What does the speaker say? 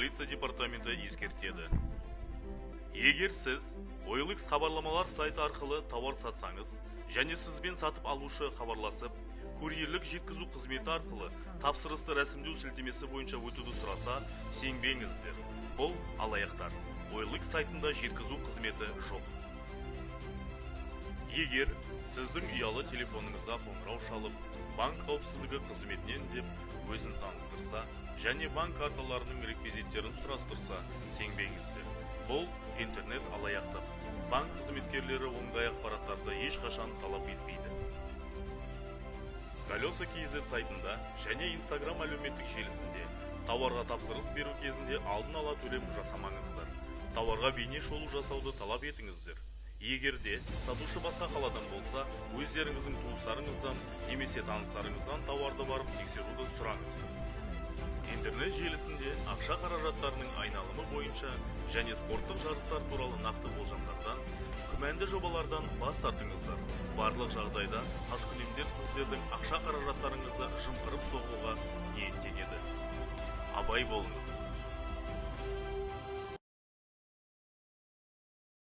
полиция департаменті ескертеді. Егер сіз OLX хабарламалар сайты арқылы тауар сатсаңыз, және сізбен сатып алушы хабарласып, курьерлік жеткізу қызметі арқылы тапсырысты рәсімдеу сілтемесі бойынша өтуді сұраса, сенбеңіздер. Бұл алаяқтар. OLX сайтында жеткізу қызметі жоқ. Егер сіздің ұялы телефоныңызға қоңырау шалып, банк қауіпсіздігі қызметінен деп өзін таныстырса, және банк карталарының реквизиттерін сұрастырса, сенбеңіздер. Бұл интернет алаяқтық. Банк қызметкерлері ондай ақпараттарды ешқашан талап етпейді. Колеса KZ сайтында және Instagram әлеуметтік желісінде тауарға тапсырыс беру кезінде алдын ала төлем жасамаңыздар. Тауарға бейне шолу жасауды талап етіңіздер. Егерде сатушы басқа қаладан болса, өздеріңіздің туыстарыңыздан немесе таныстарыңыздан тауарды барып тексеруді сұраңыз. Интернет желісінде ақша қаражаттарының айналымы бойынша және спорттық жарыстар туралы нақты болжамдардан, күмәнді жобалардан бас тартыңыздар. Барлық жағдайда қаскүнемдер сіздердің ақша қаражаттарыңызды жымқырып соғуға ниеттенеді. Абай болыңыз.